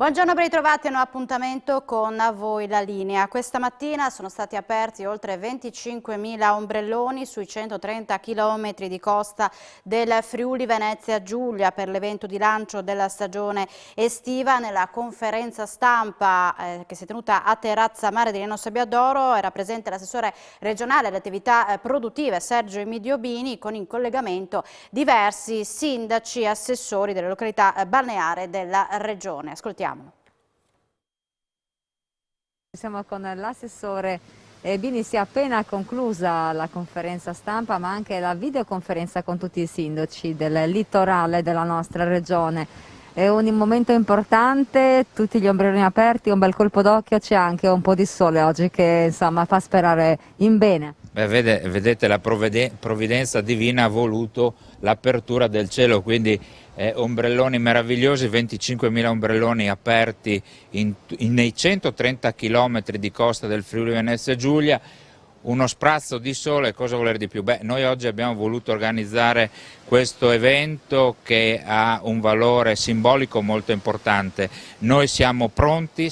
Buongiorno, ben ritrovati a un nuovo appuntamento con A Voi la Linea. Questa mattina sono stati aperti oltre 25.000 ombrelloni sui 130 km di costa del Friuli Venezia Giulia per l'evento di lancio della stagione estiva. Nella conferenza stampa che si è tenuta a Terrazza Mare di Liano Sabbiadoro era presente l'assessore regionale alle attività produttive Sergio Emidiobini, con in collegamento diversi sindaci e assessori delle località balneari della regione. Ascoltiamo. Siamo con l'assessore Bini, si è appena conclusa la conferenza stampa ma anche la videoconferenza con tutti i sindaci del litorale della nostra regione. È un momento importante, tutti gli ombrelloni aperti, un bel colpo d'occhio, c'è anche un po' di sole oggi che insomma fa sperare in bene. Beh, vedete, la provvidenza divina ha voluto l'apertura del cielo, quindi ombrelloni meravigliosi, 25.000 ombrelloni aperti nei 130 km di costa del Friuli Venezia Giulia. Uno sprazzo di sole, cosa voler di più? Beh, noi oggi abbiamo voluto organizzare questo evento che ha un valore simbolico molto importante. Noi siamo pronti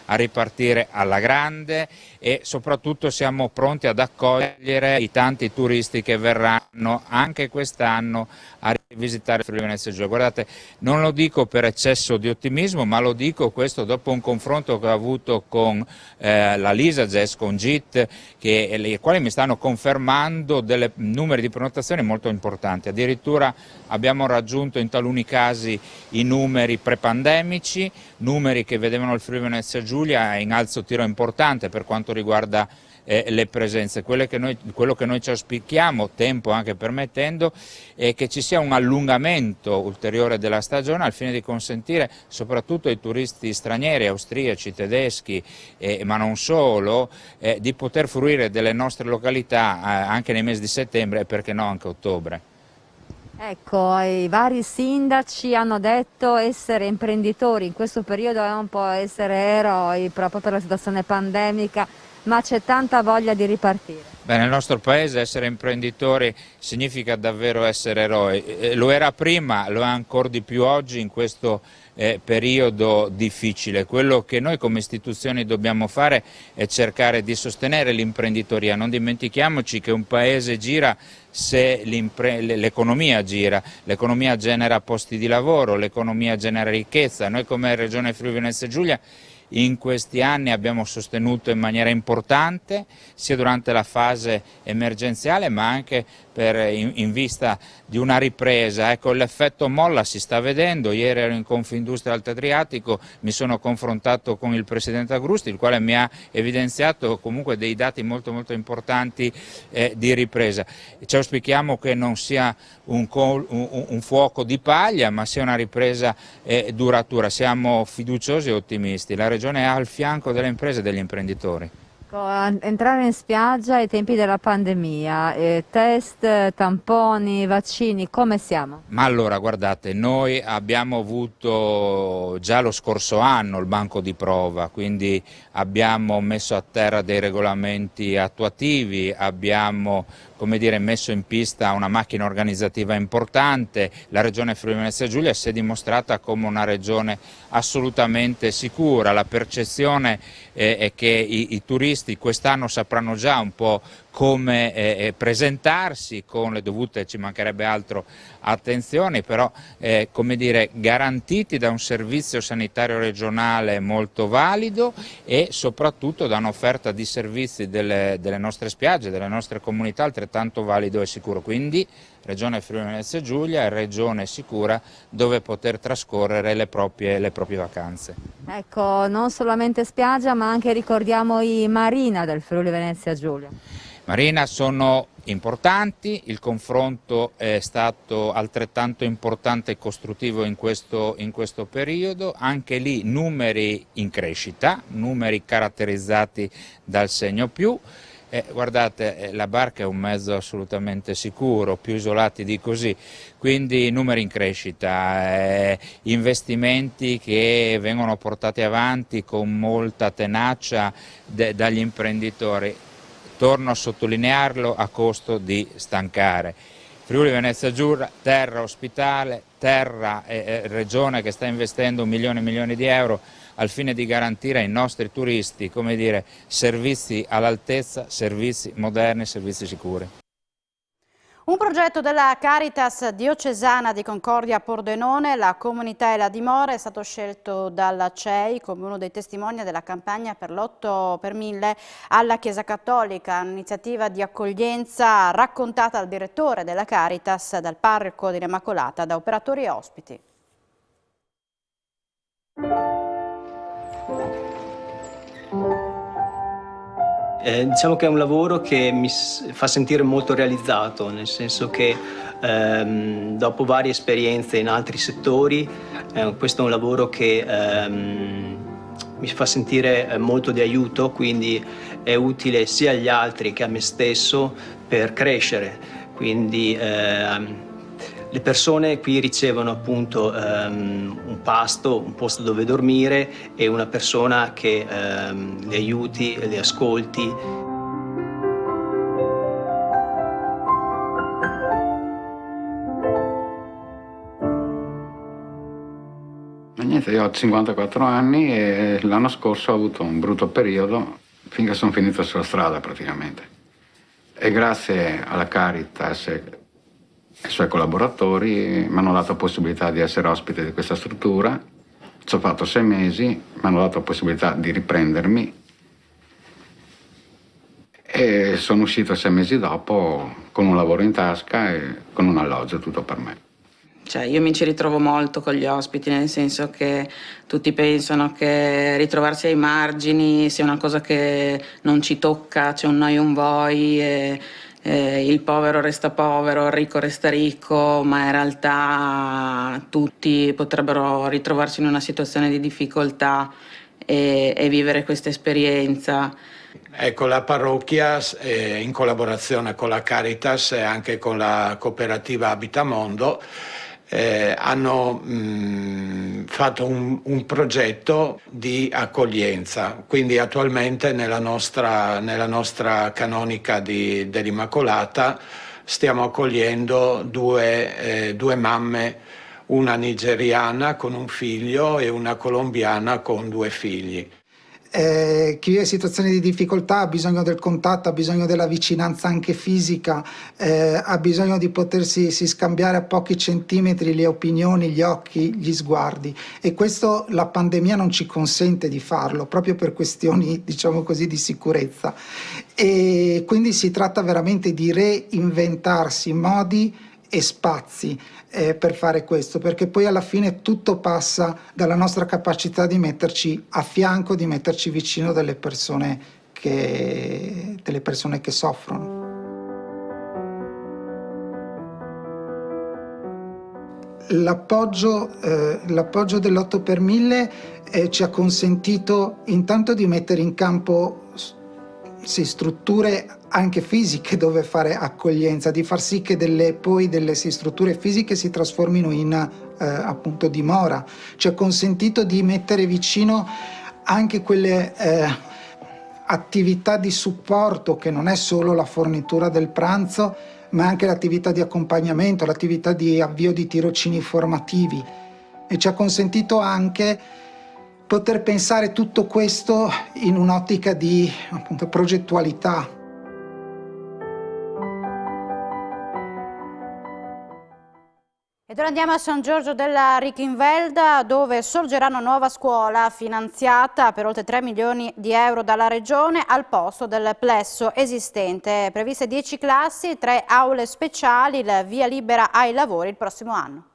a ripartire alla grande e soprattutto siamo pronti ad accogliere i tanti turisti che verranno anche quest'anno a visitare il Friuli Venezia Giulia. Guardate, non lo dico per eccesso di ottimismo, ma lo dico questo dopo un confronto che ho avuto con la Lisagest, con GIT, i quali mi stanno confermando dei numeri di prenotazioni molto importanti. Addirittura abbiamo raggiunto in taluni casi i numeri prepandemici, numeri che vedevano il Friuli Venezia Giulia in alzo tiro importante per quanto riguarda le presenze. Quello che noi ci auspichiamo, tempo anche permettendo, è che ci sia un allungamento ulteriore della stagione al fine di consentire soprattutto ai turisti stranieri, austriaci, tedeschi, ma non solo, di poter fruire delle nostre località anche nei mesi di settembre e perché no anche ottobre. Ecco, i vari sindaci hanno detto essere imprenditori in questo periodo è un po' essere eroi proprio per la situazione pandemica, ma c'è tanta voglia di ripartire. Beh, nel nostro paese essere imprenditori significa davvero essere eroi, lo era prima, lo è ancora di più oggi in questo periodo difficile. Quello che noi come istituzioni dobbiamo fare è cercare di sostenere l'imprenditoria. Non dimentichiamoci che un paese gira se l'economia gira, l'economia genera posti di lavoro, l'economia genera ricchezza. Noi come Regione Friuli Venezia Giulia in questi anni abbiamo sostenuto in maniera importante, sia durante la fase emergenziale ma anche in vista di una ripresa. Ecco, l'effetto molla si sta vedendo. Ieri ero in Confindustria Alto Adriatico, mi sono confrontato con il Presidente Agrusti, il quale mi ha evidenziato comunque dei dati molto importanti di ripresa. Ci auspichiamo che non sia un fuoco di paglia, ma sia una ripresa duratura. Siamo fiduciosi e ottimisti. La Regione è al fianco delle imprese e degli imprenditori. Entrare in spiaggia ai tempi della pandemia, test, tamponi, vaccini, come siamo? Ma allora guardate, noi abbiamo avuto già lo scorso anno il banco di prova, quindi abbiamo messo a terra dei regolamenti attuativi, abbiamo messo in pista una macchina organizzativa importante. La Regione Friuli Venezia Giulia si è dimostrata come una regione assolutamente sicura. La percezione è che i turisti quest'anno sapranno già un po' come presentarsi con le dovute, ci mancherebbe altro, attenzioni, però garantiti da un servizio sanitario regionale molto valido e soprattutto da un'offerta di servizi delle nostre spiagge, delle nostre comunità altrettanto valido e sicuro. Quindi Regione Friuli Venezia Giulia è regione sicura dove poter trascorrere le proprie vacanze. Ecco, non solamente spiaggia ma anche ricordiamo i marina del Friuli Venezia Giulia. Marina sono importanti, il confronto è stato altrettanto importante e costruttivo in questo periodo, anche lì numeri in crescita, numeri caratterizzati dal segno più. Guardate, la barca è un mezzo assolutamente sicuro, più isolati di così, quindi numeri in crescita, investimenti che vengono portati avanti con molta tenacia dagli imprenditori. Torno a sottolinearlo a costo di stancare. Friuli Venezia Giulia, terra ospitale, terra e regione che sta investendo milioni di euro al fine di garantire ai nostri turisti, come dire, servizi all'altezza, servizi moderni, servizi sicuri. Un progetto della Caritas diocesana di Concordia Pordenone, la comunità e la dimora, è stato scelto dalla CEI come uno dei testimoni della campagna per l'8 per 1000 alla Chiesa Cattolica, un'iniziativa di accoglienza raccontata dal direttore della Caritas, dal parroco dell'Immacolata, da operatori e ospiti. Diciamo che è un lavoro che mi fa sentire molto realizzato, nel senso che dopo varie esperienze in altri settori, questo è un lavoro che mi fa sentire molto di aiuto, quindi è utile sia agli altri che a me stesso per crescere. Quindi le persone qui ricevono appunto un pasto, un posto dove dormire e una persona che le aiuti, le ascolti. Niente, io ho 54 anni e l'anno scorso ho avuto un brutto periodo finché sono finito sulla strada praticamente. E grazie alla Caritas e ai suoi collaboratori mi hanno dato la possibilità di essere ospite di questa struttura. Ci ho fatto 6 mesi, mi hanno dato la possibilità di riprendermi e sono uscito 6 mesi dopo con un lavoro in tasca e con un alloggio, tutto per me. Cioè, io mi ci ritrovo molto con gli ospiti, nel senso che tutti pensano che ritrovarsi ai margini sia una cosa che non ci tocca, c'è un noi e un voi, il povero resta povero, il ricco resta ricco, ma in realtà tutti potrebbero ritrovarsi in una situazione di difficoltà e vivere questa esperienza. Ecco, la parrocchia in collaborazione con la Caritas e anche con la cooperativa Abitamondo hanno fatto un progetto di accoglienza, quindi attualmente nella nostra canonica dell'Immacolata stiamo accogliendo due mamme, una nigeriana con un figlio e una colombiana con 2 figli. Chi vive situazioni di difficoltà ha bisogno del contatto, ha bisogno della vicinanza anche fisica, ha bisogno di potersi scambiare a pochi centimetri le opinioni, gli occhi, gli sguardi, e questo la pandemia non ci consente di farlo proprio per questioni, diciamo così, di sicurezza, e quindi si tratta veramente di reinventarsi modi e spazi per fare questo, perché poi alla fine tutto passa dalla nostra capacità di metterci a fianco, di metterci vicino delle persone che soffrono. L'appoggio dell'8 per 1000 ci ha consentito intanto di mettere in campo strutture anche fisiche dove fare accoglienza, di far sì che delle strutture fisiche si trasformino in appunto dimora. Ci ha consentito di mettere vicino anche quelle attività di supporto che non è solo la fornitura del pranzo, ma anche l'attività di accompagnamento, l'attività di avvio di tirocini formativi, e ci ha consentito anche poter pensare tutto questo in un'ottica di appunto progettualità. Ed ora andiamo a San Giorgio della Richenwälde, dove sorgerà una nuova scuola finanziata per oltre 3 milioni di euro dalla Regione al posto del plesso esistente. Previste 10 classi, 3 aule speciali, il via libera ai lavori il prossimo anno.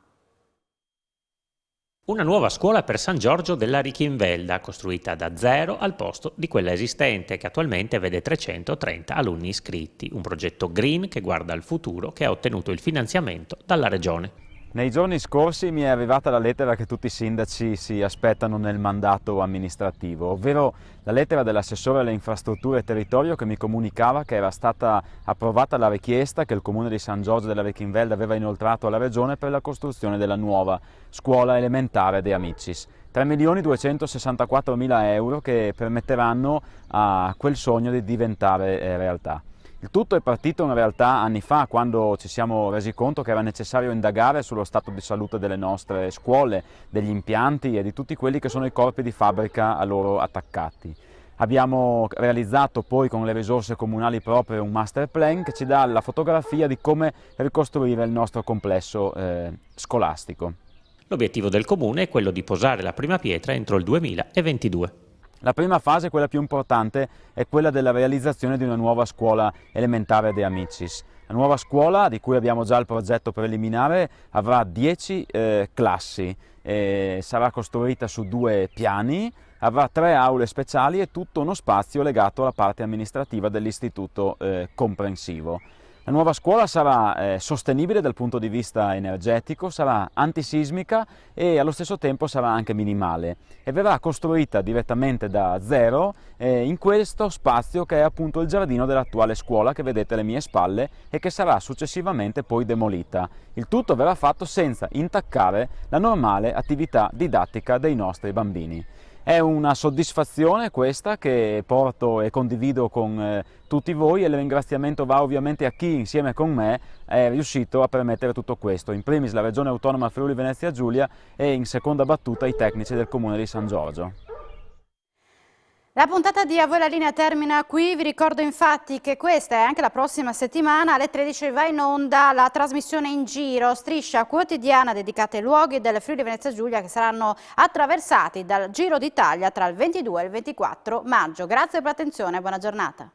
Una nuova scuola per San Giorgio della Richenwälde, costruita da zero al posto di quella esistente, che attualmente vede 330 alunni iscritti. Un progetto green che guarda al futuro, che ha ottenuto il finanziamento dalla Regione. Nei giorni scorsi mi è arrivata la lettera che tutti i sindaci si aspettano nel mandato amministrativo, ovvero la lettera dell'assessore alle infrastrutture e territorio che mi comunicava che era stata approvata la richiesta che il comune di San Giorgio della Richenwälde aveva inoltrato alla regione per la costruzione della nuova scuola elementare De Amicis. 3.264.000 euro che permetteranno a quel sogno di diventare realtà. Il tutto è partito in realtà anni fa, quando ci siamo resi conto che era necessario indagare sullo stato di salute delle nostre scuole, degli impianti e di tutti quelli che sono i corpi di fabbrica a loro attaccati. Abbiamo realizzato poi con le risorse comunali proprie un master plan che ci dà la fotografia di come ricostruire il nostro complesso scolastico. L'obiettivo del comune è quello di posare la prima pietra entro il 2022. La prima fase, quella più importante, è quella della realizzazione di una nuova scuola elementare De Amicis. La nuova scuola, di cui abbiamo già il progetto preliminare, avrà 10 classi, sarà costruita su 2 piani, avrà 3 aule speciali e tutto uno spazio legato alla parte amministrativa dell'istituto comprensivo. La nuova scuola sarà sostenibile dal punto di vista energetico, sarà antisismica e allo stesso tempo sarà anche minimale e verrà costruita direttamente da zero in questo spazio che è appunto il giardino dell'attuale scuola che vedete alle mie spalle e che sarà successivamente poi demolita. Il tutto verrà fatto senza intaccare la normale attività didattica dei nostri bambini. È una soddisfazione questa che porto e condivido con tutti voi e il ringraziamento va ovviamente a chi insieme con me è riuscito a permettere tutto questo, in primis la Regione Autonoma Friuli Venezia Giulia e in seconda battuta i tecnici del Comune di San Giorgio. La puntata di A Voi la Linea termina qui, vi ricordo infatti che questa e anche la prossima settimana alle 13 va in onda la trasmissione In Giro, striscia quotidiana dedicata ai luoghi del Friuli Venezia Giulia che saranno attraversati dal Giro d'Italia tra il 22 e il 24 maggio. Grazie per l'attenzione e buona giornata.